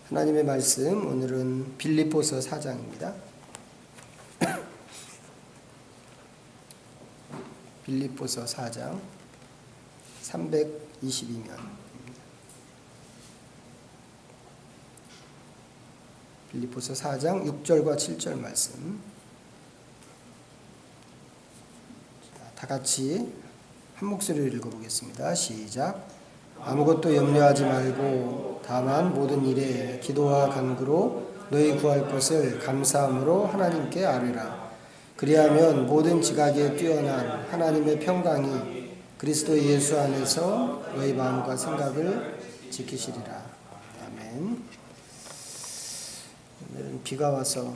하나님의 말씀, 오늘은 빌립보서 4장입니다. 빌립보서 4장 322면 빌립보서 4장 6절과 7절 말씀, 다 같이 한 목소리로 읽어보겠습니다. 시작. 아무것도 염려하지 말고 다만 모든 일에 기도와 간구로 너희 구할 것을 감사함으로 하나님께 아뢰라. 그리하면 모든 지각에 뛰어난 하나님의 평강이 그리스도 예수 안에서 너희 마음과 생각을 지키시리라. 아멘. 오늘은 비가 와서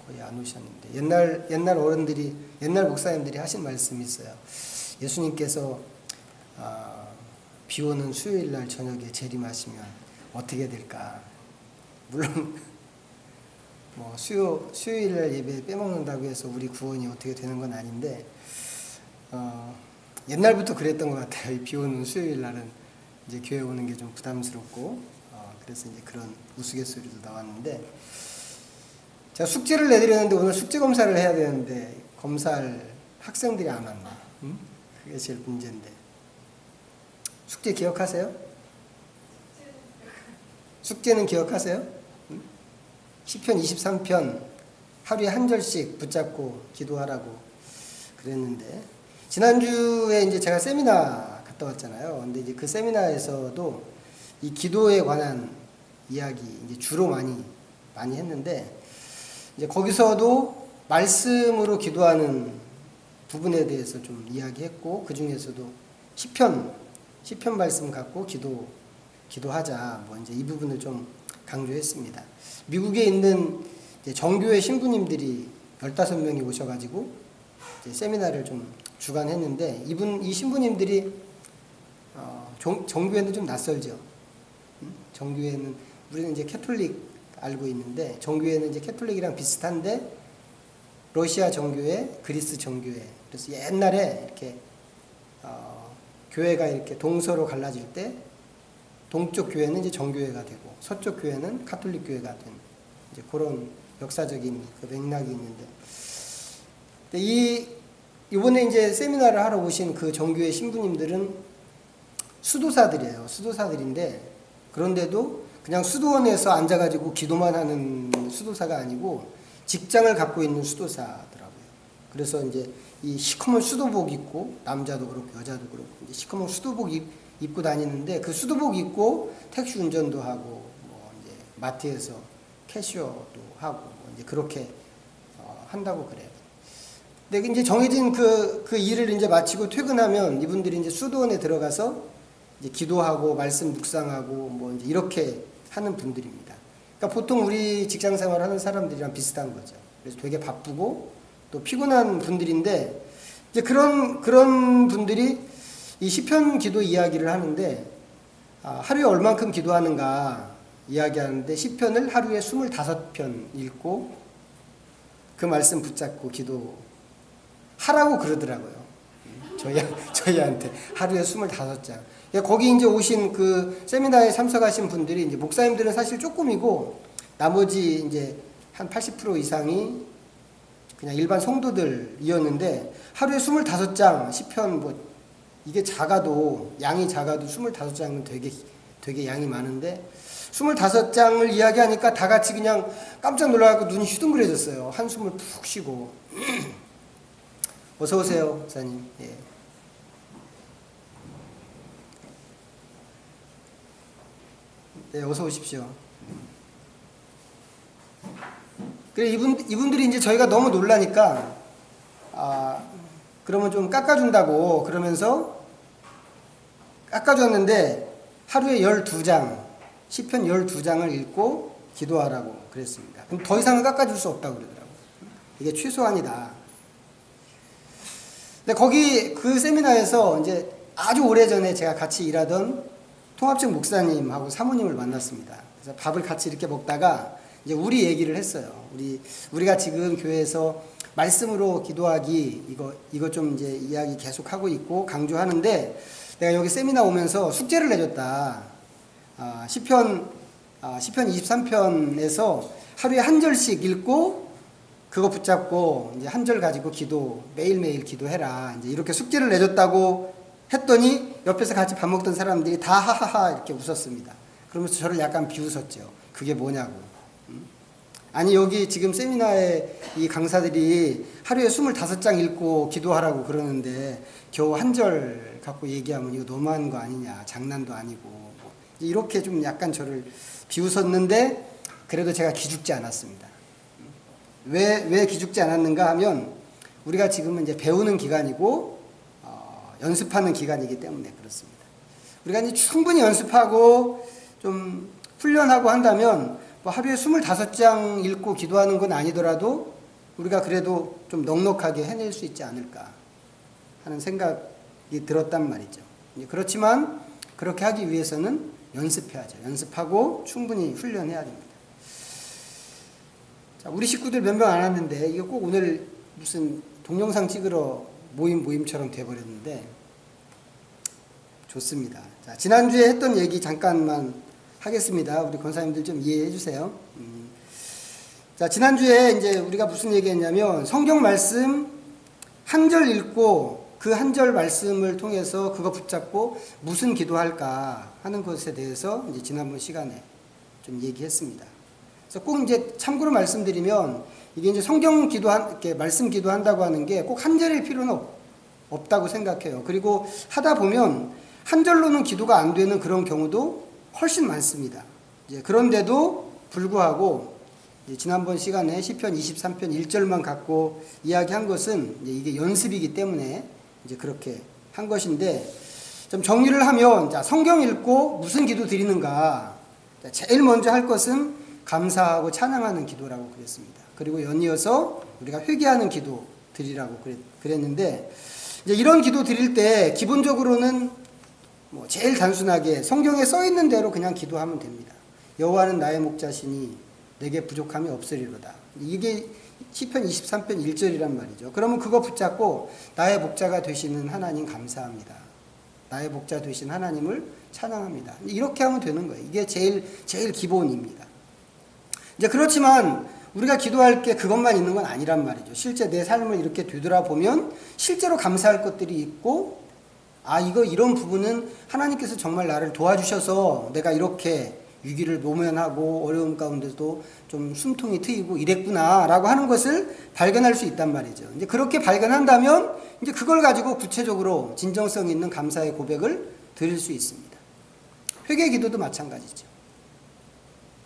거의 안 오셨는데 옛날 어른들이, 옛날 목사님들이 하신 말씀이 있어요. 예수님께서 비 오는 수요일 날 저녁에 재림하시면 어떻게 될까? 물론 뭐 수요일 날 예배 빼먹는다고 해서 우리 구원이 어떻게 되는 건 아닌데, 옛날부터 그랬던 것 같아요. 이 비 오는 수요일 날은 이제 교회 오는 게 좀 부담스럽고, 그래서 이제 그런 우스갯소리도 나왔는데, 제가 숙제를 내드렸는데 오늘 숙제 검사를 해야 되는데 검사할 학생들이 안 왔나? 그게 제일 문제인데. 숙제 기억하세요? 숙제는 기억하세요? 시편 23편 하루에 한 절씩 붙잡고 기도하라고 그랬는데, 지난주에 이제 제가 세미나 갔다 왔잖아요. 근데 이제 그 세미나에서도 이 기도에 관한 이야기 이제 주로 많이 했는데, 이제 거기서도 말씀으로 기도하는 부분에 대해서 좀 이야기했고, 그 중에서도 시편 말씀 갖고 기도하자, 뭐 이제 이 부분을 좀 강조했습니다. 미국에 있는 이제 정교회 신부님들이 15명이 오셔가지고 이제 세미나를 좀 주관했는데, 이 신부님들이 정교회는 좀 낯설죠. 정교회는 우리는 이제 캐톨릭 알고 있는데, 정교회는 이제 캐톨릭이랑 비슷한데 러시아 정교회, 그리스 정교회. 그래서 옛날에 이렇게 교회가 이렇게 동서로 갈라질 때 동쪽 교회는 이제 정교회가 되고 서쪽 교회는 가톨릭 교회가 된 이제 그런 역사적인 그 맥락이 있는데, 이번에 이제 세미나를 하러 오신 그 정교회 신부님들은 수도사들이에요. 수도사들인데, 그런데도 그냥 수도원에서 앉아가지고 기도만 하는 수도사가 아니고 직장을 갖고 있는 수도사더라고요. 그래서 이제 이 시커먼 수도복 입고, 남자도 그렇고 여자도 그렇고 이제 시커먼 수도복 입고 다니는데, 그 수도복 입고 택시 운전도 하고, 뭐 이제 마트에서 캐셔도 하고, 뭐 이제 그렇게 한다고 그래요. 근데 이제 정해진 그 일을 이제 마치고 퇴근하면 이분들이 이제 수도원에 들어가서 이제 기도하고 말씀 묵상하고 뭐 이제 이렇게 하는 분들입니다. 그러니까 보통 우리 직장 생활 하는 사람들이랑 비슷한 거죠. 그래서 되게 바쁘고 또 피곤한 분들인데, 이제 그런 분들이 이 시편 기도 이야기를 하는데, 하루에 얼만큼 기도하는가 이야기하는데, 시편을 하루에 25편 읽고 그 말씀 붙잡고 기도하라고 그러더라고요. 저희한테 하루에 25장. 거기 이제 오신 그 세미나에 참석하신 분들이 이제 목사님들은 사실 조금이고, 나머지 이제 한 80% 이상이 그냥 일반 성도들이었는데, 하루에 25장 시편, 뭐 이게 양이 작아도 25장은 되게 양이 많은데, 25장을 이야기하니까 다 같이 그냥 깜짝 놀라고 눈이 휘둥그레졌어요. 한숨을 푹 쉬고. 어서 오세요, 목사님. 예. 네, 어서 오십시오. 그래, 이분들이 이제 저희가 너무 놀라니까, 그러면 좀 깎아준다고 그러면서 깎아줬는데, 하루에 12장, 시편 12장을 읽고 기도하라고 그랬습니다. 그럼 더 이상은 깎아줄 수 없다고 그러더라고요. 이게 최소한이다. 근데 거기 그 세미나에서 이제 아주 오래전에 제가 같이 일하던 통합적 목사님하고 사모님을 만났습니다. 그래서 밥을 같이 이렇게 먹다가 이제 우리 얘기를 했어요. 우리가 지금 교회에서 말씀으로 기도하기, 이거 좀 이제 이야기 계속 하고 있고 강조하는데, 내가 여기 세미나 오면서 숙제를 내줬다. 시편 23편에서 하루에 한 절씩 읽고 그거 붙잡고 이제 한 절 가지고 매일매일 기도해라. 이제 이렇게 숙제를 내줬다고 했더니 옆에서 같이 밥 먹던 사람들이 다 하하하 이렇게 웃었습니다. 그러면서 저를 약간 비웃었죠. 그게 뭐냐고. 아니 여기 지금 세미나에 이 강사들이 하루에 25장 읽고 기도하라고 그러는데 겨우 한 절 갖고 얘기하면 이거 너무한 거 아니냐. 장난도 아니고. 이렇게 좀 약간 저를 비웃었는데 그래도 제가 기죽지 않았습니다. 왜 기죽지 않았는가 하면 우리가 지금은 이제 배우는 기간이고 연습하는 기간이기 때문에 그렇습니다. 우리가 이제 충분히 연습하고 좀 훈련하고 한다면 뭐 하루에 25장 읽고 기도하는 건 아니더라도 우리가 그래도 좀 넉넉하게 해낼 수 있지 않을까 하는 생각이 들었단 말이죠. 그렇지만 그렇게 하기 위해서는 연습해야죠. 연습하고 충분히 훈련해야 됩니다. 자, 우리 식구들 몇 명 안 왔는데 이거 꼭 오늘 무슨 동영상 찍으러 모임처럼 돼버렸는데 좋습니다. 자, 지난주에 했던 얘기 잠깐만 하겠습니다. 우리 권사님들 좀 이해해 주세요. 자, 지난주에 이제 우리가 무슨 얘기 했냐면 성경 말씀 한 절 읽고 그 한 절 말씀을 통해서 그거 붙잡고 무슨 기도할까 하는 것에 대해서 이제 지난번 시간에 좀 얘기했습니다. 그래서 꼭 이제 참고로 말씀드리면 이게 이제 성경 이렇게 말씀 기도한다고 하는 게 꼭 한 절일 필요는 없다고 생각해요. 그리고 하다 보면 한 절로는 기도가 안 되는 그런 경우도 훨씬 많습니다. 이제 그런데도 불구하고 이제 지난번 시간에 시편 23편 1절만 갖고 이야기한 것은 이제 이게 연습이기 때문에 이제 그렇게 한 것인데 좀 정리를 하면 자, 성경 읽고 무슨 기도 드리는가? 자, 제일 먼저 할 것은 감사하고 찬양하는 기도라고 그랬습니다. 그리고 연이어서 우리가 회개하는 기도 드리라고 그랬는데 이제 이런 기도 드릴 때 기본적으로는 뭐 제일 단순하게 성경에 써 있는 대로 그냥 기도하면 됩니다. 여호와는 나의 목자시니 내게 부족함이 없으리로다. 이게 시편 23편 1절이란 말이죠. 그러면 그거 붙잡고 나의 목자가 되시는 하나님 감사합니다. 나의 목자 되신 하나님을 찬양합니다. 이렇게 하면 되는 거예요. 이게 제일 기본입니다. 이제 그렇지만 우리가 기도할 게 그것만 있는 건 아니란 말이죠. 실제 내 삶을 이렇게 되돌아보면 실제로 감사할 것들이 있고 이런 부분은 하나님께서 정말 나를 도와주셔서 내가 이렇게 위기를 모면하고 어려움 가운데도 좀 숨통이 트이고 이랬구나 라고 하는 것을 발견할 수 있단 말이죠. 이제 그렇게 발견한다면 이제 그걸 가지고 구체적으로 진정성 있는 감사의 고백을 드릴 수 있습니다. 회개 기도도 마찬가지죠.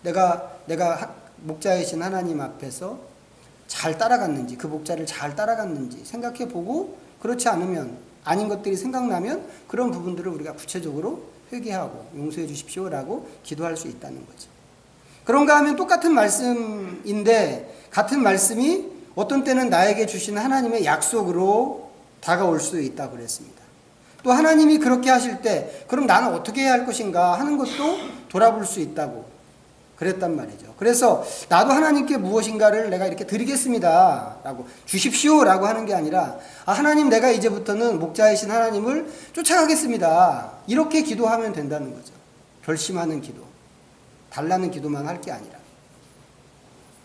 내가 목자이신 하나님 앞에서 잘 따라갔는지, 그 목자를 잘 따라갔는지 생각해 보고, 그렇지 않으면 아닌 것들이 생각나면 그런 부분들을 우리가 구체적으로 회개하고 용서해 주십시오라고 기도할 수 있다는 거죠. 그런가 하면 똑같은 말씀인데 같은 말씀이 어떤 때는 나에게 주시는 하나님의 약속으로 다가올 수 있다고 그랬습니다. 또 하나님이 그렇게 하실 때 그럼 나는 어떻게 해야 할 것인가 하는 것도 돌아볼 수 있다고 그랬단 말이죠. 그래서 나도 하나님께 무엇인가를 내가 이렇게 드리겠습니다 라고 주십시오 라고 하는 게 아니라 하나님 내가 이제부터는 목자이신 하나님을 쫓아가겠습니다 이렇게 기도하면 된다는 거죠. 결심하는 기도, 달라는 기도만 할 게 아니라.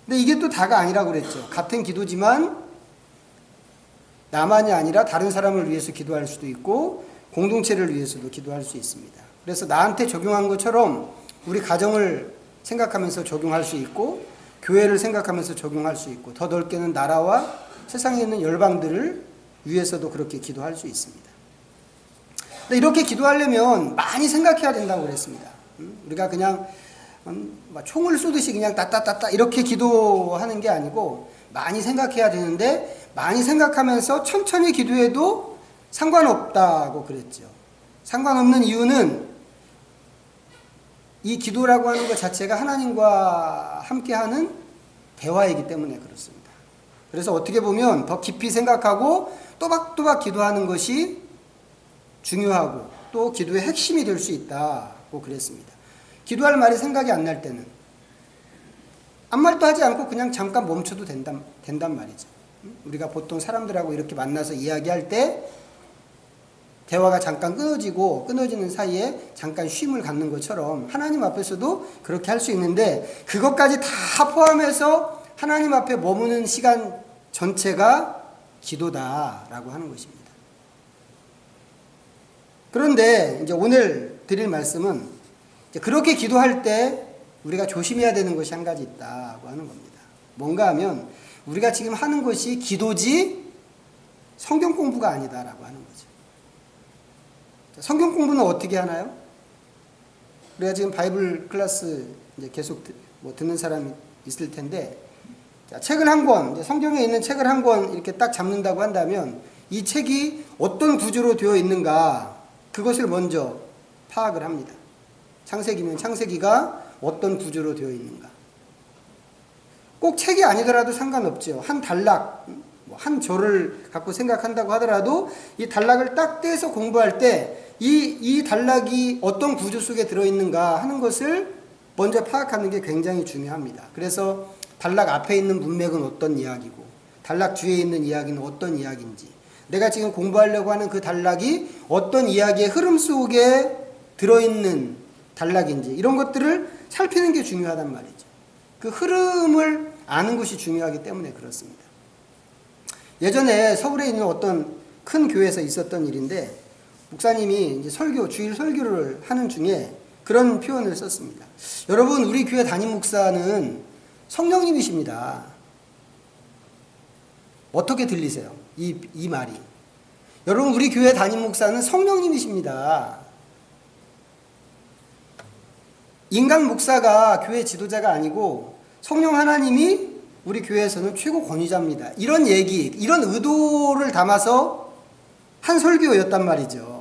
근데 이게 또 다가 아니라고 그랬죠. 같은 기도지만 나만이 아니라 다른 사람을 위해서 기도할 수도 있고 공동체를 위해서도 기도할 수 있습니다. 그래서 나한테 적용한 것처럼 우리 가정을 생각하면서 적용할 수 있고 교회를 생각하면서 적용할 수 있고 더 넓게는 나라와 세상에 있는 열방들을 위해서도 그렇게 기도할 수 있습니다. 근데 이렇게 기도하려면 많이 생각해야 된다고 그랬습니다. 우리가 그냥 총을 쏘듯이 그냥 따따따따 이렇게 기도하는 게 아니고 많이 생각해야 되는데 많이 생각하면서 천천히 기도해도 상관없다고 그랬죠. 상관없는 이유는 이 기도라고 하는 것 자체가 하나님과 함께하는 대화이기 때문에 그렇습니다. 그래서 어떻게 보면 더 깊이 생각하고 또박또박 기도하는 것이 중요하고 또 기도의 핵심이 될 수 있다고 그랬습니다. 기도할 말이 생각이 안 날 때는 아무 말도 하지 않고 그냥 잠깐 멈춰도 된단 말이죠. 우리가 보통 사람들하고 이렇게 만나서 이야기할 때 대화가 잠깐 끊어지는 사이에 잠깐 쉼을 갖는 것처럼 하나님 앞에서도 그렇게 할 수 있는데, 그것까지 다 포함해서 하나님 앞에 머무는 시간 전체가 기도다라고 하는 것입니다. 그런데 이제 오늘 드릴 말씀은 이제 그렇게 기도할 때 우리가 조심해야 되는 것이 한 가지 있다고 하는 겁니다. 뭔가 하면 우리가 지금 하는 것이 기도지 성경 공부가 아니다라고 하는 거죠. 성경 공부는 어떻게 하나요? 우리가 지금 바이블 클래스 이제 계속 듣는 사람이 있을 텐데, 자, 책을 한 권, 성경에 있는 책을 한 권 이렇게 딱 잡는다고 한다면 이 책이 어떤 구조로 되어 있는가, 그것을 먼저 파악을 합니다. 창세기면 창세기가 어떤 구조로 되어 있는가. 꼭 책이 아니더라도 상관없죠. 한 단락, 한 절을 갖고 생각한다고 하더라도 이 단락을 딱 떼서 공부할 때 이 단락이 어떤 구조 속에 들어있는가 하는 것을 먼저 파악하는 게 굉장히 중요합니다. 그래서 단락 앞에 있는 문맥은 어떤 이야기고, 단락 뒤에 있는 이야기는 어떤 이야기인지, 내가 지금 공부하려고 하는 그 단락이 어떤 이야기의 흐름 속에 들어있는 단락인지, 이런 것들을 살피는 게 중요하단 말이죠. 그 흐름을 아는 것이 중요하기 때문에 그렇습니다. 예전에 서울에 있는 어떤 큰 교회에서 있었던 일인데, 목사님이 이제 주일 설교를 하는 중에 그런 표현을 썼습니다. 여러분, 우리 교회 담임 목사는 성령님이십니다. 어떻게 들리세요? 이 말이. 여러분, 우리 교회 담임 목사는 성령님이십니다. 인간 목사가 교회 지도자가 아니고 성령 하나님이 우리 교회에서는 최고 권위자입니다. 이런 얘기, 이런 의도를 담아서 한 설교였단 말이죠.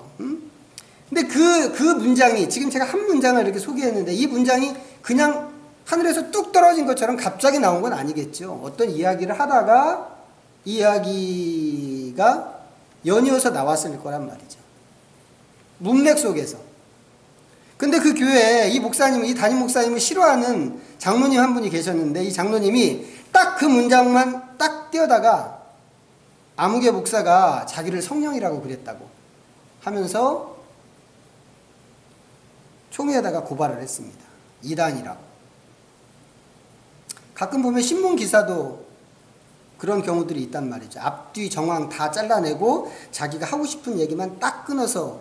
근데 그 문장이, 지금 제가 한 문장을 이렇게 소개했는데, 이 문장이 그냥 하늘에서 뚝 떨어진 것처럼 갑자기 나온 건 아니겠죠. 어떤 이야기를 하다가 이 이야기가 연이어서 나왔을 거란 말이죠. 문맥 속에서. 근데 그 교회에 이 담임 목사님을 싫어하는 장로님 한 분이 계셨는데, 이 장로님이 딱 그 문장만 딱 띄어다가 아무개 목사가 자기를 성령이라고 그랬다고 하면서 총회에다가 고발을 했습니다. 이단이라고. 가끔 보면 신문 기사도 그런 경우들이 있단 말이죠. 앞뒤 정황 다 잘라내고 자기가 하고 싶은 얘기만 딱 끊어서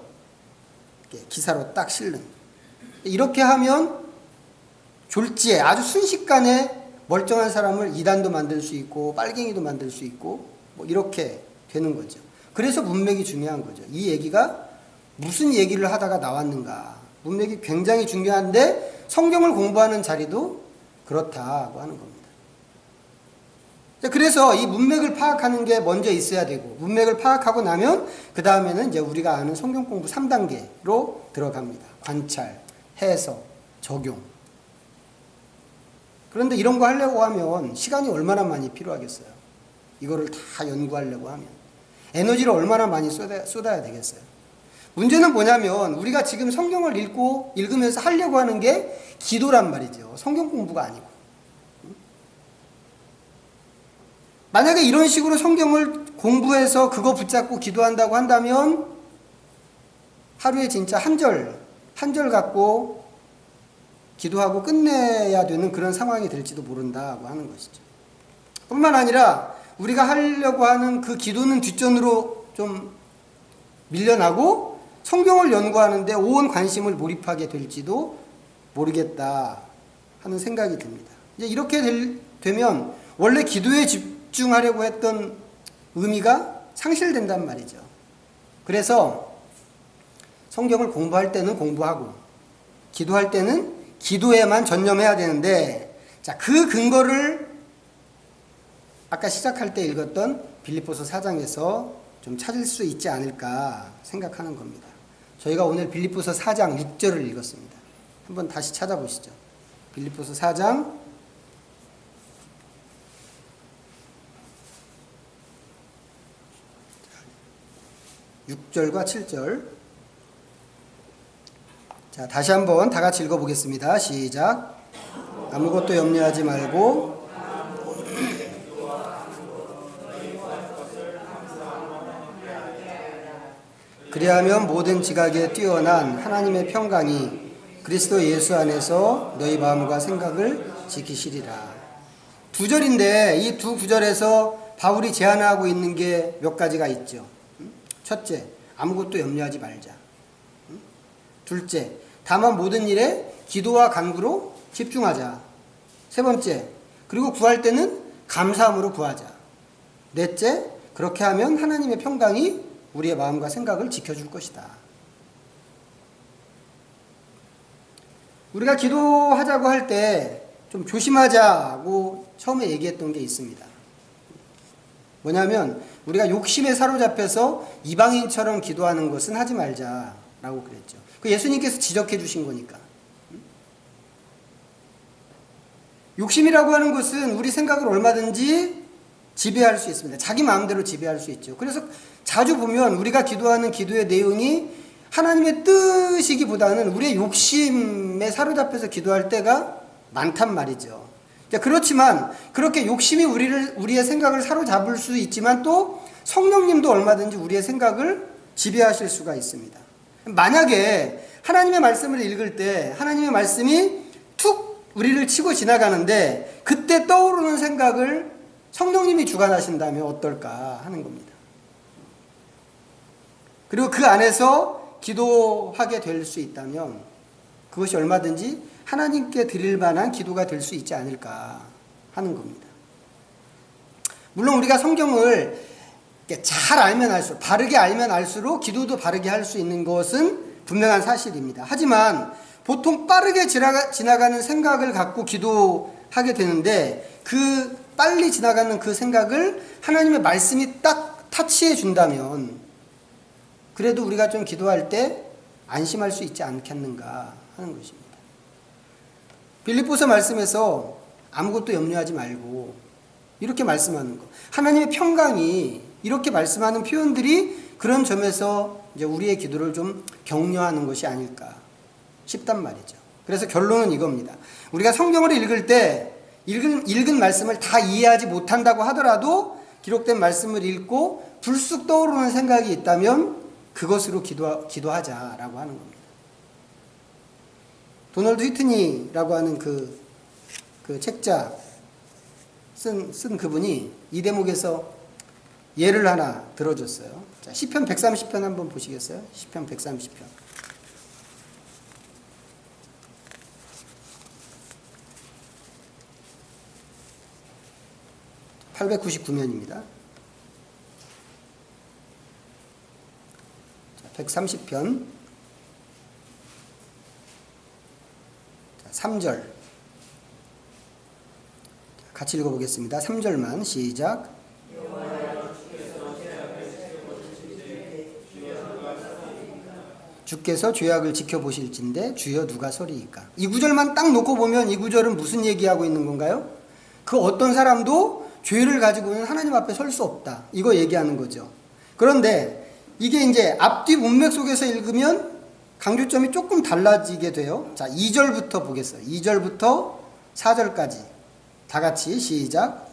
기사로 딱 실는. 이렇게 하면 졸지에 아주 순식간에 멀쩡한 사람을 이단도 만들 수 있고 빨갱이도 만들 수 있고 뭐 이렇게 되는 거죠. 그래서 문맥이 중요한 거죠. 이 얘기가 무슨 얘기를 하다가 나왔는가. 문맥이 굉장히 중요한데 성경을 공부하는 자리도 그렇다고 하는 겁니다. 그래서 이 문맥을 파악하는 게 먼저 있어야 되고, 문맥을 파악하고 나면 그 다음에는 이제 우리가 아는 성경 공부 3단계로 들어갑니다. 관찰, 해석, 적용. 그런데 이런 거 하려고 하면 시간이 얼마나 많이 필요하겠어요. 이거를 다 연구하려고 하면 에너지를 얼마나 많이 쏟아야 되겠어요. 문제는 뭐냐면 우리가 지금 성경을 읽으면서 하려고 하는 게 기도란 말이죠. 성경 공부가 아니고. 만약에 이런 식으로 성경을 공부해서 그거 붙잡고 기도한다고 한다면 하루에 진짜 한 절 갖고 기도하고 끝내야 되는 그런 상황이 될지도 모른다고 하는 것이죠. 뿐만 아니라 우리가 하려고 하는 그 기도는 뒷전으로 좀 밀려나고 성경을 연구하는데 온 관심을 몰입하게 될지도 모르겠다 하는 생각이 듭니다. 이제 이렇게 되면 원래 기도에 집중하려고 했던 의미가 상실된단 말이죠. 그래서 성경을 공부할 때는 공부하고 기도할 때는 기도에만 전념해야 되는데, 자, 그 근거를 아까 시작할 때 읽었던 빌립보서 4장에서 좀 찾을 수 있지 않을까 생각하는 겁니다. 저희가 오늘 빌립보서 4장 6절을 읽었습니다. 한번 다시 찾아보시죠. 빌립보서 4장 6절과 7절. 자, 다시 한번 다 같이 읽어보겠습니다. 시작. 아무것도 염려하지 말고 그리하면 모든 지각에 뛰어난 하나님의 평강이 그리스도 예수 안에서 너희 마음과 생각을 지키시리라. 두 절인데 이 두 구절에서 바울이 제안하고 있는 게 몇 가지가 있죠. 첫째, 아무것도 염려하지 말자. 둘째, 다만 모든 일에 기도와 간구로 집중하자. 세 번째, 그리고 구할 때는 감사함으로 구하자. 넷째, 그렇게 하면 하나님의 평강이 우리의 마음과 생각을 지켜줄 것이다. 우리가 기도하자고 할 때 좀 조심하자고 처음에 얘기했던 게 있습니다. 뭐냐면 우리가 욕심에 사로잡혀서 이방인처럼 기도하는 것은 하지 말자라고 그랬죠. 그 예수님께서 지적해 주신 거니까. 욕심이라고 하는 것은 우리 생각을 얼마든지 지배할 수 있습니다. 자기 마음대로 지배할 수 있죠. 그래서 자주 보면 우리가 기도하는 기도의 내용이 하나님의 뜻이기보다는 우리의 욕심에 사로잡혀서 기도할 때가 많단 말이죠. 그렇지만 그렇게 욕심이 우리의 생각을 사로잡을 수 있지만 또 성령님도 얼마든지 우리의 생각을 지배하실 수가 있습니다. 만약에 하나님의 말씀을 읽을 때 하나님의 말씀이 툭 우리를 치고 지나가는데 그때 떠오르는 생각을 성령님이 주관하신다면 어떨까 하는 겁니다. 그리고 그 안에서 기도하게 될 수 있다면 그것이 얼마든지 하나님께 드릴 만한 기도가 될 수 있지 않을까 하는 겁니다. 물론 우리가 성경을 잘 알면 알수록, 바르게 알면 알수록 기도도 바르게 할 수 있는 것은 분명한 사실입니다. 하지만 보통 빠르게 지나가는 생각을 갖고 기도하게 되는데 그 빨리 지나가는 그 생각을 하나님의 말씀이 딱 타치해 준다면 그래도 우리가 좀 기도할 때 안심할 수 있지 않겠는가 하는 것입니다. 빌립보서 말씀에서 아무것도 염려하지 말고 이렇게 말씀하는 것. 하나님의 평강이 이렇게 말씀하는 표현들이 그런 점에서 이제 우리의 기도를 좀 격려하는 것이 아닐까 싶단 말이죠. 그래서 결론은 이겁니다. 우리가 성경을 읽을 때 읽은 말씀을 다 이해하지 못한다고 하더라도 기록된 말씀을 읽고 불쑥 떠오르는 생각이 있다면 그것으로 기도하자라고 하는 겁니다. 도널드 휘트니라고 하는 그 책자 쓴 그분이 이 대목에서 예를 하나 들어줬어요. 자, 시편 130편 한번 보시겠어요? 시편 130편. 899면입니다. 130편 3절 같이 읽어보겠습니다. 3절만 시작. 주께서 죄악을 지켜보실진데 주여 누가 서리이까. 이 구절만 딱 놓고 보면 이 구절은 무슨 얘기하고 있는 건가요? 그 어떤 사람도 죄를 가지고는 하나님 앞에 설 수 없다. 이거 얘기하는 거죠. 그런데 이게 이제 앞뒤 문맥 속에서 읽으면 강조점이 조금 달라지게 돼요. 자, 2절부터 보겠어요. 2절부터 4절까지 다 같이 시작.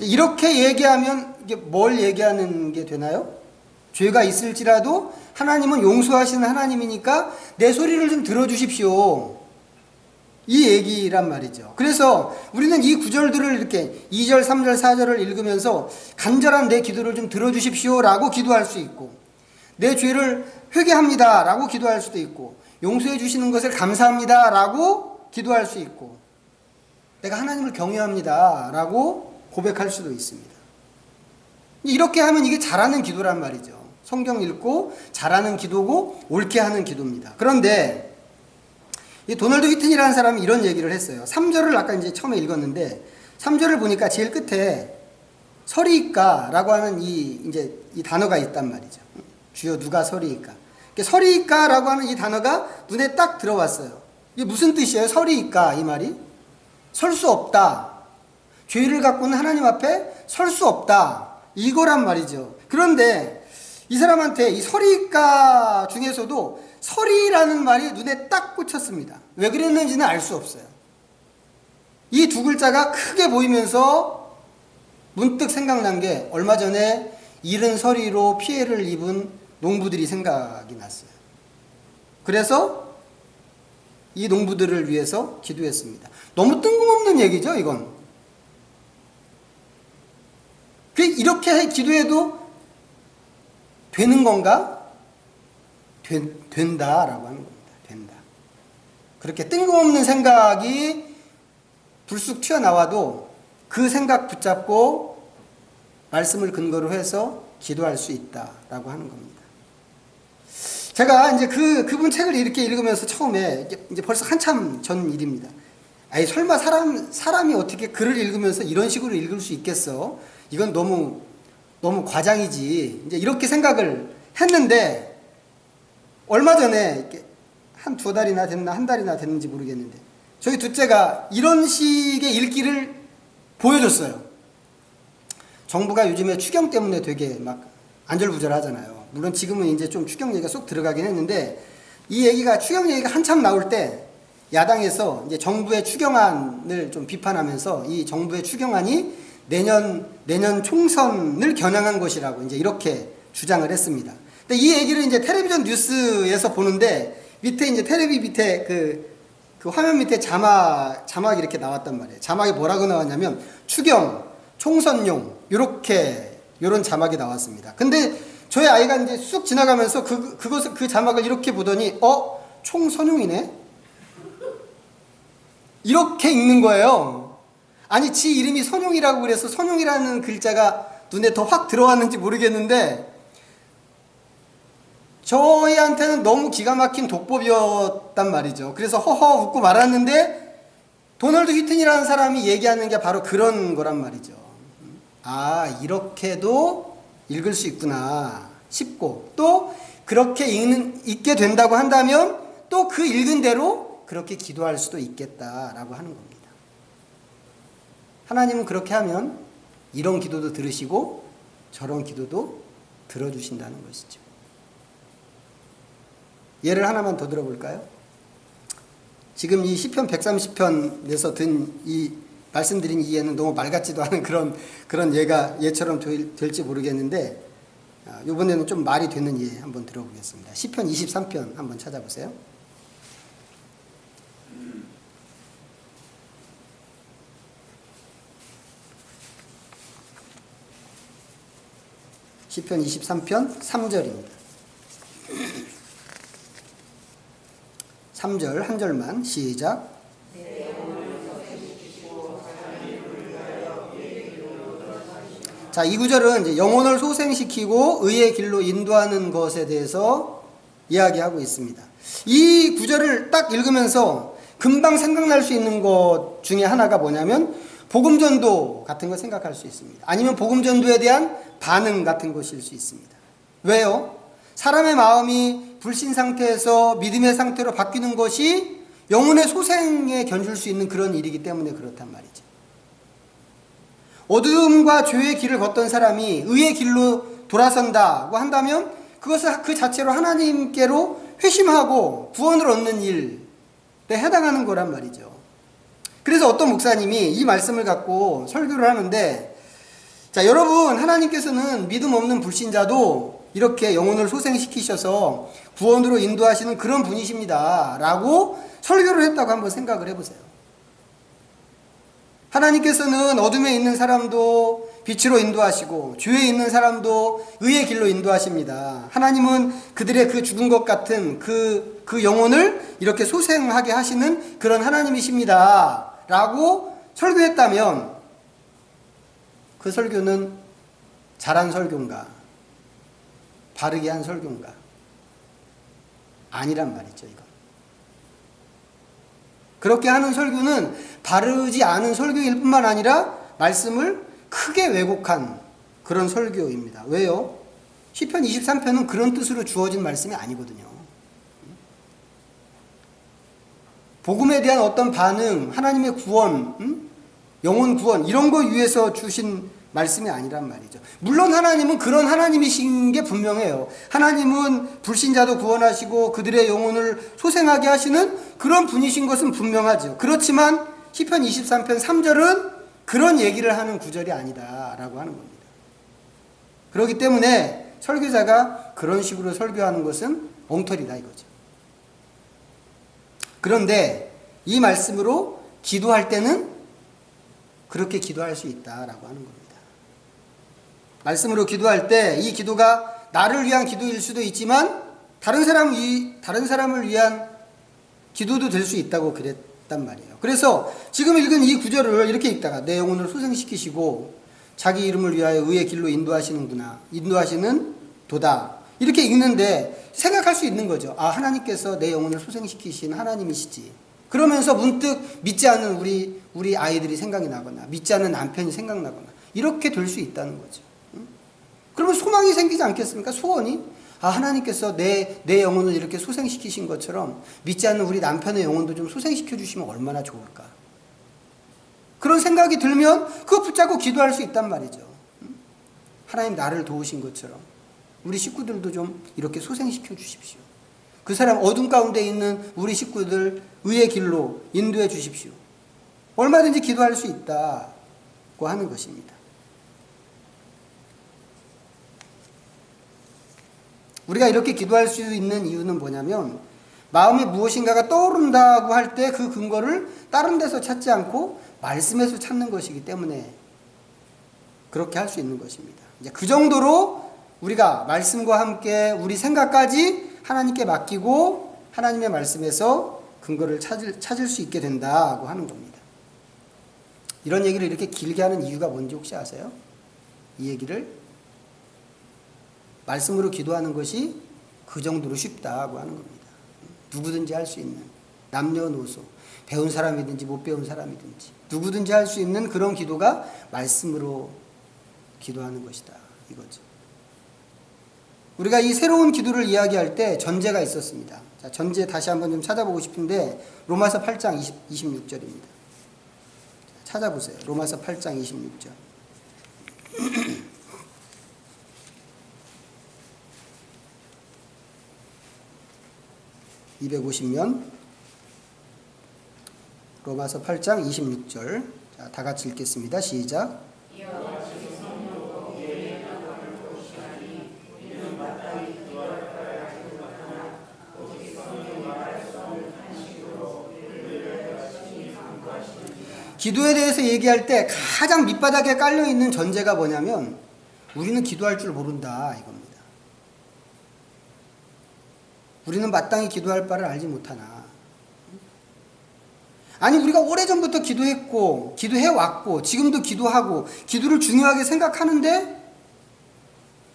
이렇게 얘기하면 이게 뭘 얘기하는 게 되나요? 죄가 있을지라도 하나님은 용서하시는 하나님이니까 내 소리를 좀 들어주십시오. 이 얘기란 말이죠. 그래서 우리는 이 구절들을 이렇게 2절, 3절, 4절을 읽으면서 간절한 내 기도를 좀 들어주십시오 라고 기도할 수 있고, 내 죄를 회개합니다 라고 기도할 수도 있고, 용서해 주시는 것을 감사합니다 라고 기도할 수 있고, 내가 하나님을 경외합니다 라고 고백할 수도 있습니다. 이렇게 하면 이게 잘하는 기도란 말이죠. 성경 읽고 잘하는 기도고 옳게 하는 기도입니다. 그런데 이 도널드 휘튼이라는 사람이 이런 얘기를 했어요. 3절을 아까 이제 처음에 읽었는데 3절을 보니까 제일 끝에 서리이까 라고 하는 이 단어가 있단 말이죠. 주여 누가 서리이까. 서리이까 라고 하는 이 단어가 눈에 딱 들어왔어요. 이게 무슨 뜻이에요? 서리이까 이 말이? 설 수 없다. 죄를 갖고는 하나님 앞에 설 수 없다. 이거란 말이죠. 그런데 이 사람한테 이 서리가 중에서도 서리라는 말이 눈에 딱 꽂혔습니다. 왜 그랬는지는 알 수 없어요. 이 두 글자가 크게 보이면서 문득 생각난 게 얼마 전에 이른 서리로 피해를 입은 농부들이 생각이 났어요. 그래서 이 농부들을 위해서 기도했습니다. 너무 뜬금없는 얘기죠, 이건. 이렇게 기도해도 되는 건가? 된다라고 하는 겁니다. 된다. 그렇게 뜬금없는 생각이 불쑥 튀어나와도 그 생각 붙잡고 말씀을 근거로 해서 기도할 수 있다라고 하는 겁니다. 제가 이제 그분 책을 이렇게 읽으면서 처음에 이제 벌써 한참 전 일입니다. 아니 설마 사람이 어떻게 글을 읽으면서 이런 식으로 읽을 수 있겠어? 이건 너무 과장이지. 이제 이렇게 생각을 했는데 얼마 전에 한 두 달이나 됐나 한 달이나 됐는지 모르겠는데 저희 둘째가 이런 식의 읽기를 보여줬어요. 정부가 요즘에 추경 때문에 되게 막 안절부절하잖아요. 물론 지금은 이제 좀 추경 얘기가 쏙 들어가긴 했는데 추경 얘기가 한참 나올 때 야당에서 이제 정부의 추경안을 좀 비판하면서 이 정부의 추경안이 내년 총선을 겨냥한 것이라고 이제 이렇게 주장을 했습니다. 근데 이 얘기를 이제 텔레비전 뉴스에서 보는데 밑에 이제 텔레비 밑에 그 화면 밑에 자막이 이렇게 나왔단 말이에요. 자막이 뭐라고 나왔냐면 추경, 총선용 요런 자막이 나왔습니다. 근데 저희 아이가 이제 쑥 지나가면서 그 자막을 이렇게 보더니 총선용이네? 이렇게 읽는 거예요. 아니 지 이름이 선용이라고 그래서 선용이라는 글자가 눈에 더 확 들어왔는지 모르겠는데 저희한테는 너무 기가 막힌 독보이었단 말이죠. 그래서 허허 웃고 말았는데 도널드 휘튼이라는 사람이 얘기하는 게 바로 그런 거란 말이죠. 아 이렇게도 읽을 수 있구나 싶고 또 그렇게 읽게 된다고 한다면 또 그 읽은 대로 그렇게 기도할 수도 있겠다라고 하는 겁니다. 하나님은 그렇게 하면 이런 기도도 들으시고 저런 기도도 들어주신다는 것이죠. 예를 하나만 더 들어볼까요? 지금 이 시편 130편에서 든 이 말씀드린 이 예는 너무 말 같지도 않은 그런 예처럼 될지 모르겠는데 이번에는 좀 말이 되는 예 한번 들어보겠습니다. 시편 23편 한번 찾아보세요. 시편 23편 3절입니다. 3절 한 절만 시작. 자, 이 구절은 이제 영혼을 소생시키고 의의 길로 인도하는 것에 대해서 이야기하고 있습니다. 이 구절을 딱 읽으면서 금방 생각날 수 있는 것 중에 하나가 뭐냐면 복음전도 같은 거 생각할 수 있습니다. 아니면 복음전도에 대한 반응 같은 것일 수 있습니다. 왜요? 사람의 마음이 불신 상태에서 믿음의 상태로 바뀌는 것이 영혼의 소생에 견줄 수 있는 그런 일이기 때문에 그렇단 말이죠. 어둠과 죄의 길을 걷던 사람이 의의 길로 돌아선다고 한다면 그것을 그 자체로 하나님께로 회심하고 구원을 얻는 일에 해당하는 거란 말이죠. 그래서 어떤 목사님이 이 말씀을 갖고 설교를 하는데 자, 여러분 하나님께서는 믿음 없는 불신자도 이렇게 영혼을 소생시키셔서 구원으로 인도하시는 그런 분이십니다 라고 설교를 했다고 한번 생각을 해보세요. 하나님께서는 어둠에 있는 사람도 빛으로 인도하시고 죄에 있는 사람도 의의 길로 인도하십니다. 하나님은 그들의 그 죽은 것 같은 그 영혼을 이렇게 소생하게 하시는 그런 하나님이십니다 라고 설교했다면 그 설교는 잘한 설교인가 바르게 한 설교인가 아니란 말이죠. 이건 그렇게 하는 설교는 바르지 않은 설교일 뿐만 아니라 말씀을 크게 왜곡한 그런 설교입니다. 왜요? 시편 23편은 그런 뜻으로 주어진 말씀이 아니거든요. 복음에 대한 어떤 반응, 하나님의 구원, 영혼 구원 이런 거 위해서 주신 말씀이 아니란 말이죠. 물론 하나님은 그런 하나님이신 게 분명해요. 하나님은 불신자도 구원하시고 그들의 영혼을 소생하게 하시는 그런 분이신 것은 분명하죠. 그렇지만 시편 23편 3절은 그런 얘기를 하는 구절이 아니다라고 하는 겁니다. 그렇기 때문에 설교자가 그런 식으로 설교하는 것은 엉터리다 이거죠. 그런데 이 말씀으로 기도할 때는 그렇게 기도할 수 있다라고 하는 겁니다. 말씀으로 기도할 때 이 기도가 나를 위한 기도일 수도 있지만 다른 사람을 위한 기도도 될 수 있다고 그랬단 말이에요. 그래서 지금 읽은 이 구절을 이렇게 읽다가 내 영혼을 소생시키시고 자기 이름을 위하여 의의 길로 인도하시는구나. 인도하시는 도다. 이렇게 읽는데 생각할 수 있는 거죠. 아, 하나님께서 내 영혼을 소생시키신 하나님이시지. 그러면서 문득 믿지 않는 우리 아이들이 생각이 나거나 믿지 않는 남편이 생각나거나 이렇게 될 수 있다는 거죠. 그러면 소망이 생기지 않겠습니까? 소원이? 아, 하나님께서 내 영혼을 이렇게 소생시키신 것처럼 믿지 않는 우리 남편의 영혼도 좀 소생시켜 주시면 얼마나 좋을까? 그런 생각이 들면 그거 붙잡고 기도할 수 있단 말이죠. 하나님 나를 도우신 것처럼 우리 식구들도 좀 이렇게 소생시켜 주십시오. 그 사람 어둠 가운데 있는 우리 식구들 의의 길로 인도해 주십시오. 얼마든지 기도할 수 있다고 하는 것입니다. 우리가 이렇게 기도할 수 있는 이유는 뭐냐면 마음에 무엇인가가 떠오른다고 할 때 그 근거를 다른 데서 찾지 않고 말씀에서 찾는 것이기 때문에 그렇게 할 수 있는 것입니다. 이제 그 정도로 우리가 말씀과 함께 우리 생각까지 하나님께 맡기고 하나님의 말씀에서 근거를 찾을 수 있게 된다고 하는 겁니다. 이런 얘기를 이렇게 길게 하는 이유가 뭔지 혹시 아세요? 이 얘기를 말씀으로 기도하는 것이 그 정도로 쉽다고 하는 겁니다. 누구든지 할 수 있는 남녀노소, 배운 사람이든지 못 배운 사람이든지 누구든지 할 수 있는 그런 기도가 말씀으로 기도하는 것이다 이거죠. 우리가 이 새로운 기도를 이야기할 때 전제가 있었습니다. 자, 전제 다시 한번 좀 찾아보고 싶은데 로마서 8장 26절입니다. 찾아보세요. 로마서 8장 26절. 250면 로마서 8장 26절. 자, 다 같이 읽겠습니다. 시작. 기도에 대해서 얘기할 때 가장 밑바닥에 깔려있는 전제가 뭐냐면 우리는 기도할 줄 모른다 이겁니다. 우리는 마땅히 기도할 바를 알지 못하나. 아니 우리가 오래전부터 기도했고 기도해왔고 지금도 기도하고 기도를 중요하게 생각하는데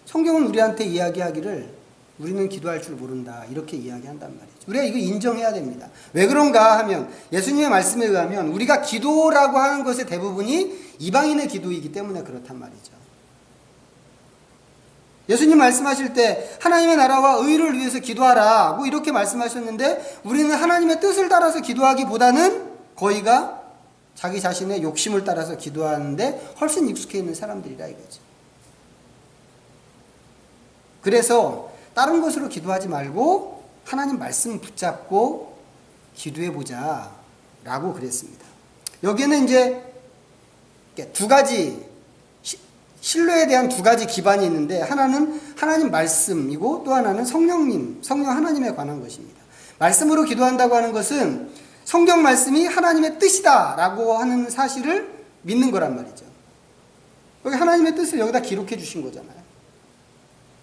성경은 우리한테 이야기하기를 우리는 기도할 줄 모른다 이렇게 이야기한단 말이죠. 우리가 이거 인정해야 됩니다. 왜 그런가 하면 예수님의 말씀에 의하면 우리가 기도라고 하는 것의 대부분이 이방인의 기도이기 때문에 그렇단 말이죠. 예수님 말씀하실 때 하나님의 나라와 의를 위해서 기도하라고 이렇게 말씀하셨는데 우리는 하나님의 뜻을 따라서 기도하기보다는 거의가 자기 자신의 욕심을 따라서 기도하는데 훨씬 익숙해 있는 사람들이라 이거죠. 그래서 다른 것으로 기도하지 말고 하나님 말씀 붙잡고 기도해보자 라고 그랬습니다. 여기에는 이제 두 가지 신뢰에 대한 두 가지 기반이 있는데 하나는 하나님 말씀이고 또 하나는 성령 하나님에 관한 것입니다. 말씀으로 기도한다고 하는 것은 성경 말씀이 하나님의 뜻이다 라고 하는 사실을 믿는 거란 말이죠. 여기 하나님의 뜻을 여기다 기록해 주신 거잖아요.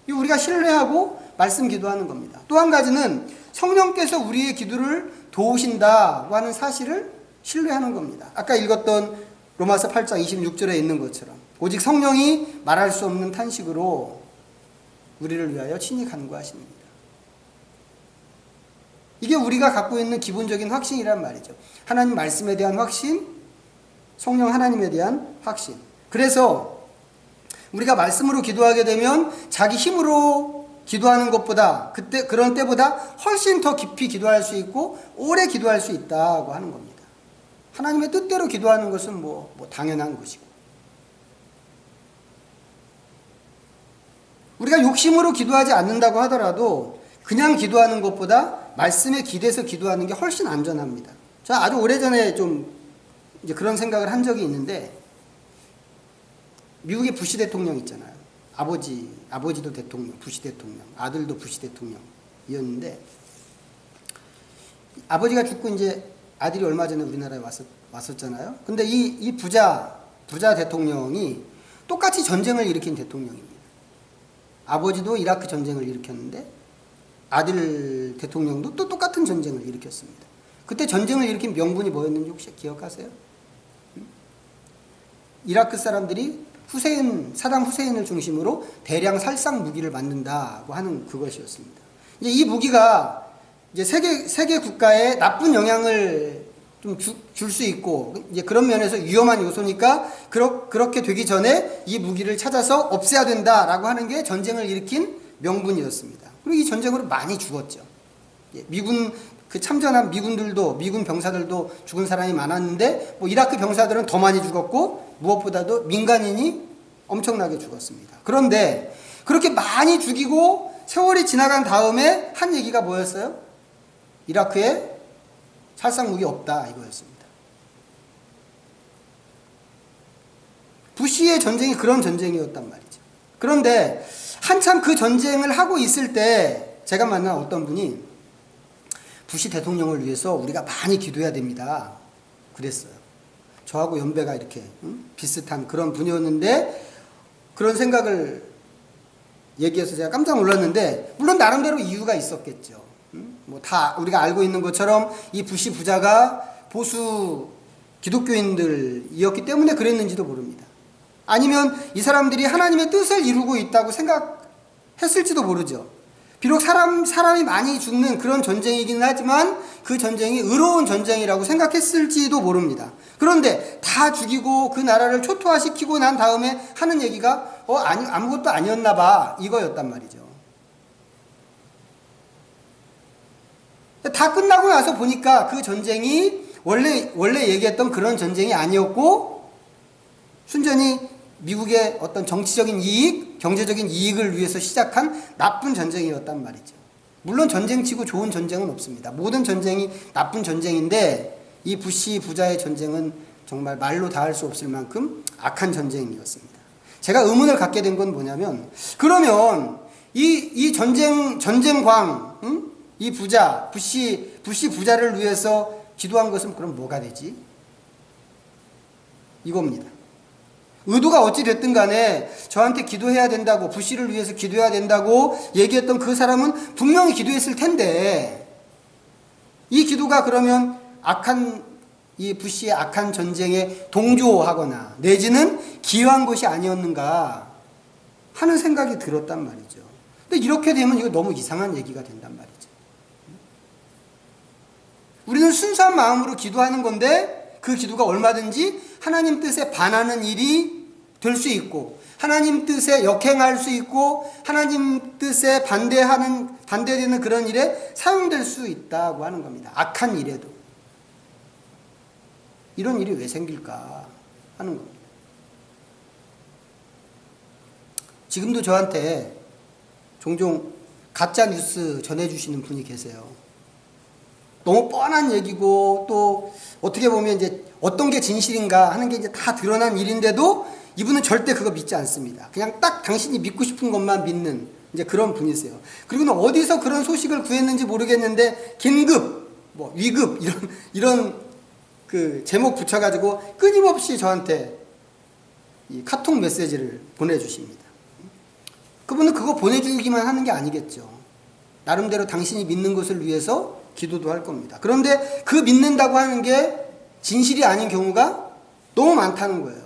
이 우리가 신뢰하고 말씀 기도하는 겁니다. 또 한 가지는 성령께서 우리의 기도를 도우신다고 하는 사실을 신뢰하는 겁니다. 아까 읽었던 로마서 8장 26절에 있는 것처럼 오직 성령이 말할 수 없는 탄식으로 우리를 위하여 친히 간구하십니다. 이게 우리가 갖고 있는 기본적인 확신이란 말이죠. 하나님 말씀에 대한 확신, 성령 하나님에 대한 확신. 그래서 우리가 말씀으로 기도하게 되면 자기 힘으로 기도하는 것보다 그런 때보다 훨씬 더 깊이 기도할 수 있고 오래 기도할 수 있다고 하는 겁니다. 하나님의 뜻대로 기도하는 것은 뭐 당연한 것이고. 우리가 욕심으로 기도하지 않는다고 하더라도 그냥 기도하는 것보다 말씀에 기대서 기도하는 게 훨씬 안전합니다. 자, 아주 오래전에 좀 이제 그런 생각을 한 적이 있는데, 미국의 부시 대통령 있잖아요. 아버지도 대통령, 부시 대통령, 아들도 부시 대통령이었는데, 아버지가 죽고 이제 아들이 얼마 전에 우리나라에 왔었잖아요. 근데 이 부자 대통령이 똑같이 전쟁을 일으킨 대통령입니다. 아버지도 이라크 전쟁을 일으켰는데 아들 대통령도 또 똑같은 전쟁을 일으켰습니다. 그때 전쟁을 일으킨 명분이 뭐였는지 혹시 기억하세요? 이라크 사람들이 사담 후세인을 중심으로 대량 살상 무기를 만든다고 하는 그것이었습니다. 이제 이 무기가 이제 세계 국가에 나쁜 영향을 좀 줄 수 있고, 이제 그런 면에서 위험한 요소니까 그렇게 되기 전에 이 무기를 찾아서 없애야 된다라고 하는 게 전쟁을 일으킨 명분이었습니다. 그리고 이 전쟁으로 많이 죽었죠. 참전한 미군 병사들도 죽은 사람이 많았는데, 이라크 병사들은 더 많이 죽었고, 무엇보다도 민간인이 엄청나게 죽었습니다. 그런데 그렇게 많이 죽이고 세월이 지나간 다음에 한 얘기가 뭐였어요? 이라크에 살상무기 없다, 이거였습니다. 부시의 전쟁이 그런 전쟁이었단 말이죠. 그런데 한참 그 전쟁을 하고 있을 때 제가 만난 어떤 분이 부시 대통령을 위해서 우리가 많이 기도해야 됩니다, 그랬어요. 저하고 연배가 이렇게 비슷한 그런 분이었는데, 그런 생각을 얘기해서 제가 깜짝 놀랐는데, 물론 나름대로 이유가 있었겠죠. 다 우리가 알고 있는 것처럼 이 부시 부자가 보수 기독교인들이었기 때문에 그랬는지도 모릅니다. 아니면 이 사람들이 하나님의 뜻을 이루고 있다고 생각했을지도 모르죠. 비록 사람이 많이 죽는 그런 전쟁이긴 하지만 그 전쟁이 의로운 전쟁이라고 생각했을지도 모릅니다. 그런데 다 죽이고 그 나라를 초토화시키고 난 다음에 하는 얘기가 아무것도 아니었나 봐, 이거였단 말이죠. 다 끝나고 나서 보니까 그 전쟁이 원래 얘기했던 그런 전쟁이 아니었고, 순전히 미국의 어떤 정치적인 이익, 경제적인 이익을 위해서 시작한 나쁜 전쟁이었단 말이죠. 물론 전쟁치고 좋은 전쟁은 없습니다. 모든 전쟁이 나쁜 전쟁인데, 이 부시 부자의 전쟁은 정말 말로 닿을 수 없을 만큼 악한 전쟁이었습니다. 제가 의문을 갖게 된 건 뭐냐면, 그러면 이 전쟁광, 이 부시 부자를 위해서 기도한 것은 그럼 뭐가 되지? 이겁니다. 의도가 어찌 됐든 간에 저한테 기도해야 된다고, 부시를 위해서 기도해야 된다고 얘기했던 그 사람은 분명히 기도했을 텐데, 이 기도가 그러면 이 부시의 악한 전쟁에 동조하거나 내지는 기여한 것이 아니었는가 하는 생각이 들었단 말이죠. 근데 이렇게 되면 이거 너무 이상한 얘기가 된단 말이죠. 우리는 순수한 마음으로 기도하는 건데, 그 기도가 얼마든지 하나님 뜻에 반하는 일이 될 수 있고, 하나님 뜻에 역행할 수 있고, 하나님 뜻에 반대되는 그런 일에 사용될 수 있다고 하는 겁니다. 악한 일에도. 이런 일이 왜 생길까 하는 겁니다. 지금도 저한테 종종 가짜 뉴스 전해주시는 분이 계세요. 너무 뻔한 얘기고, 또 어떻게 보면 이제 어떤 게 진실인가 하는 게 이제 다 드러난 일인데도 이분은 절대 그거 믿지 않습니다. 그냥 딱 당신이 믿고 싶은 것만 믿는 이제 그런 분이세요. 그리고는 어디서 그런 소식을 구했는지 모르겠는데, 긴급, 위급 이런 그 제목 붙여가지고 끊임없이 저한테 이 카톡 메시지를 보내주십니다. 그분은 그거 보내주기만 하는 게 아니겠죠. 나름대로 당신이 믿는 것을 위해서 기도도 할 겁니다. 그런데 그 믿는다고 하는 게 진실이 아닌 경우가 너무 많다는 거예요.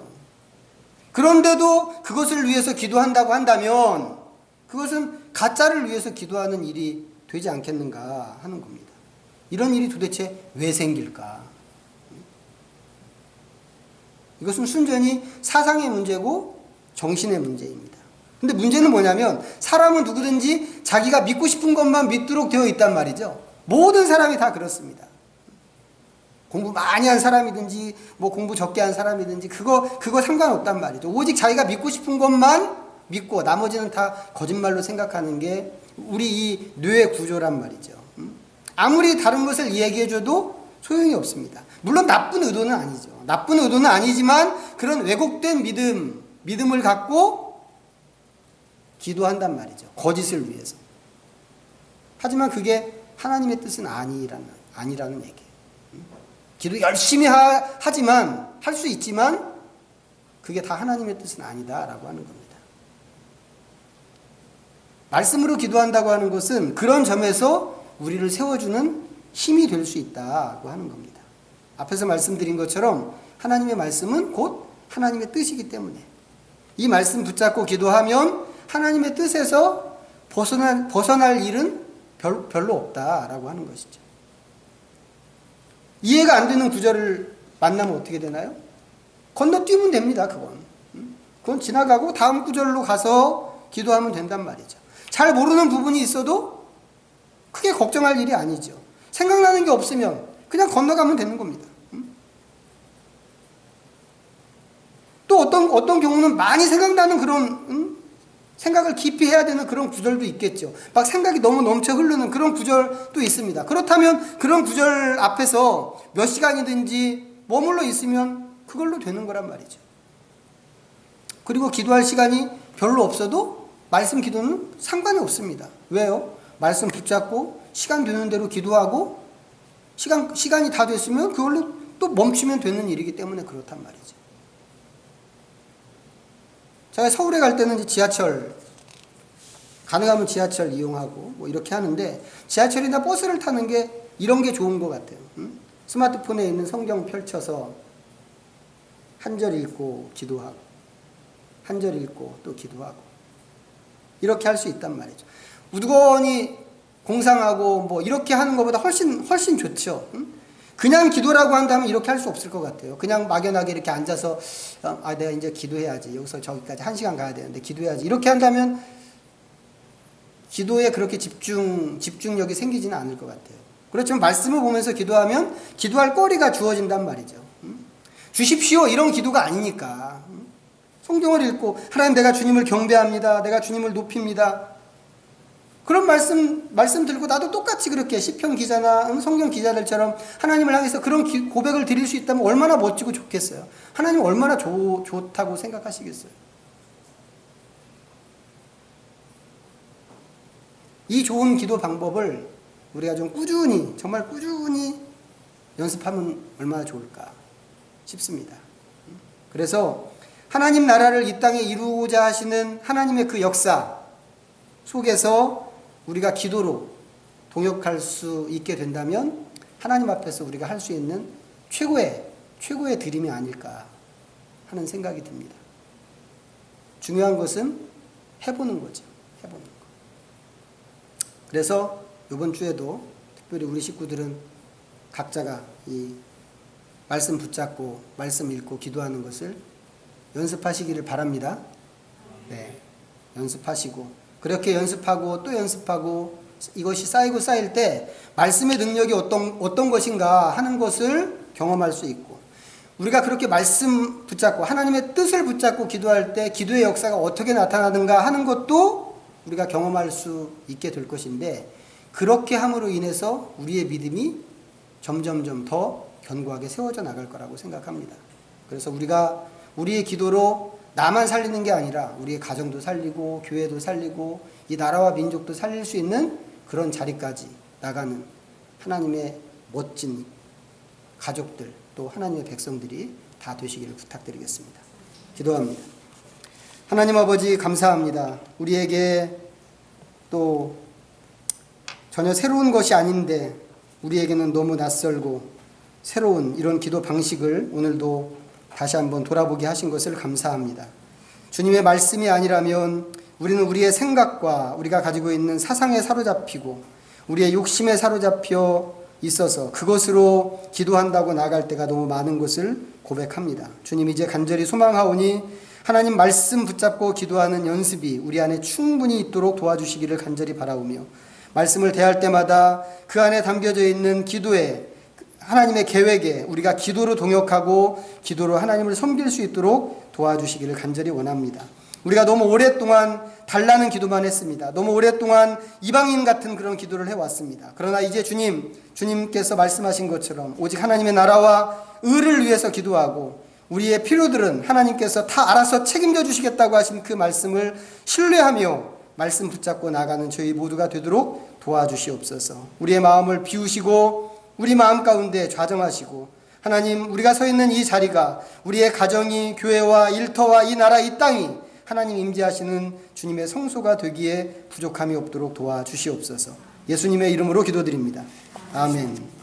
그런데도 그것을 위해서 기도한다고 한다면 그것은 가짜를 위해서 기도하는 일이 되지 않겠는가 하는 겁니다. 이런 일이 도대체 왜 생길까? 이것은 순전히 사상의 문제고 정신의 문제입니다. 근데 문제는 뭐냐면, 사람은 누구든지 자기가 믿고 싶은 것만 믿도록 되어 있단 말이죠. 모든 사람이 다 그렇습니다. 공부 많이 한 사람이든지 공부 적게 한 사람이든지 그거 상관없단 말이죠. 오직 자기가 믿고 싶은 것만 믿고 나머지는 다 거짓말로 생각하는 게 우리 이 뇌의 구조란 말이죠. 아무리 다른 것을 이야기해줘도 소용이 없습니다. 물론 나쁜 의도는 아니죠. 나쁜 의도는 아니지만 그런 왜곡된 믿음을 갖고 기도한단 말이죠. 거짓을 위해서. 하지만 그게 하나님의 뜻은 아니라는 얘기예요. 기도 열심히 하지만 할 수 있지만 그게 다 하나님의 뜻은 아니다라고 하는 겁니다. 말씀으로 기도한다고 하는 것은 그런 점에서 우리를 세워주는 힘이 될 수 있다고 하는 겁니다. 앞에서 말씀드린 것처럼 하나님의 말씀은 곧 하나님의 뜻이기 때문에 이 말씀 붙잡고 기도하면 하나님의 뜻에서 벗어날 일은 별로 없다라고 하는 것이죠. 이해가 안 되는 구절을 만나면 어떻게 되나요? 건너뛰면 됩니다. 그건 지나가고 다음 구절로 가서 기도하면 된단 말이죠. 잘 모르는 부분이 있어도 크게 걱정할 일이 아니죠. 생각나는 게 없으면 그냥 건너가면 되는 겁니다. 또 어떤 경우는 많이 생각나는 그런 생각을 깊이 해야 되는 그런 구절도 있겠죠. 막 생각이 너무 넘쳐 흐르는 그런 구절도 있습니다. 그렇다면 그런 구절 앞에서 몇 시간이든지 머물러 있으면 그걸로 되는 거란 말이죠. 그리고 기도할 시간이 별로 없어도 말씀 기도는 상관이 없습니다. 왜요? 말씀 붙잡고 시간 되는 대로 기도하고 시간이 다 됐으면 그걸로 또 멈추면 되는 일이기 때문에 그렇단 말이죠. 제가 서울에 갈 때는 이제 지하철, 가능하면 지하철 이용하고 뭐 이렇게 하는데 지하철이나 버스를 타는 게 이런 게 좋은 것 같아요. 스마트폰에 있는 성경 펼쳐서 한 절 읽고 기도하고 한 절 읽고 또 기도하고 이렇게 할 수 있단 말이죠. 우두커니 공상하고 뭐 이렇게 하는 것보다 훨씬 좋죠. 그냥 기도라고 한다면 이렇게 할 수 없을 것 같아요. 그냥 막연하게 이렇게 앉아서 내가 이제 기도해야지. 여기서 저기까지 1시간 가야 되는데 기도해야지. 이렇게 한다면 기도에 그렇게 집중력이 생기지는 않을 것 같아요. 그렇지만 말씀을 보면서 기도하면 기도할 거리가 주어진단 말이죠. 주십시오 이런 기도가 아니니까. 성경을 읽고 하나님 내가 주님을 경배합니다. 내가 주님을 높입니다. 그런 말씀 들고 나도 똑같이 그렇게 시편 기자나 성경 기자들처럼 하나님을 향해서 그런 고백을 드릴 수 있다면 얼마나 멋지고 좋겠어요. 하나님 얼마나 좋다고 생각하시겠어요. 이 좋은 기도 방법을 우리가 좀 정말 꾸준히 연습하면 얼마나 좋을까 싶습니다. 그래서 하나님 나라를 이 땅에 이루고자 하시는 하나님의 그 역사 속에서 우리가 기도로 동역할 수 있게 된다면 하나님 앞에서 우리가 할 수 있는 최고의 드림이 아닐까 하는 생각이 듭니다. 중요한 것은 해보는 거죠. 해보는 거. 그래서 이번 주에도 특별히 우리 식구들은 각자가 이 말씀 붙잡고 말씀 읽고 기도하는 것을 연습하시기를 바랍니다. 네, 연습하시고 그렇게 연습하고 또 연습하고 이것이 쌓이고 쌓일 때 말씀의 능력이 어떤 것인가 하는 것을 경험할 수 있고 우리가 그렇게 말씀 붙잡고 하나님의 뜻을 붙잡고 기도할 때 기도의 역사가 어떻게 나타나는가 하는 것도 우리가 경험할 수 있게 될 것인데 그렇게 함으로 인해서 우리의 믿음이 점점점 더 견고하게 세워져 나갈 거라고 생각합니다. 그래서 우리가 우리의 기도로 나만 살리는 게 아니라 우리의 가정도 살리고 교회도 살리고 이 나라와 민족도 살릴 수 있는 그런 자리까지 나가는 하나님의 멋진 가족들 또 하나님의 백성들이 다 되시기를 부탁드리겠습니다. 기도합니다. 하나님 아버지 감사합니다. 우리에게 또 전혀 새로운 것이 아닌데 우리에게는 너무 낯설고 새로운 이런 기도 방식을 오늘도 다시 한번 돌아보게 하신 것을 감사합니다. 주님의 말씀이 아니라면 우리는 우리의 생각과 우리가 가지고 있는 사상에 사로잡히고 우리의 욕심에 사로잡혀 있어서 그것으로 기도한다고 나갈 때가 너무 많은 것을 고백합니다. 주님 이제 간절히 소망하오니 하나님 말씀 붙잡고 기도하는 연습이 우리 안에 충분히 있도록 도와주시기를 간절히 바라오며 말씀을 대할 때마다 그 안에 담겨져 있는 기도에 하나님의 계획에 우리가 기도로 동역하고 기도로 하나님을 섬길 수 있도록 도와주시기를 간절히 원합니다. 우리가 너무 오랫동안 달라는 기도만 했습니다. 너무 오랫동안 이방인 같은 그런 기도를 해왔습니다. 그러나 이제 주님께서 말씀하신 것처럼 오직 하나님의 나라와 의를 위해서 기도하고 우리의 필요들은 하나님께서 다 알아서 책임져 주시겠다고 하신 그 말씀을 신뢰하며 말씀 붙잡고 나가는 저희 모두가 되도록 도와주시옵소서. 우리의 마음을 비우시고 우리 마음 가운데 좌정하시고 하나님, 우리가 서 있는 이 자리가 우리의 가정이, 교회와 일터와 이 나라, 이 땅이 하나님 임재하시는 주님의 성소가 되기에 부족함이 없도록 도와주시옵소서. 예수님의 이름으로 기도드립니다. 아멘.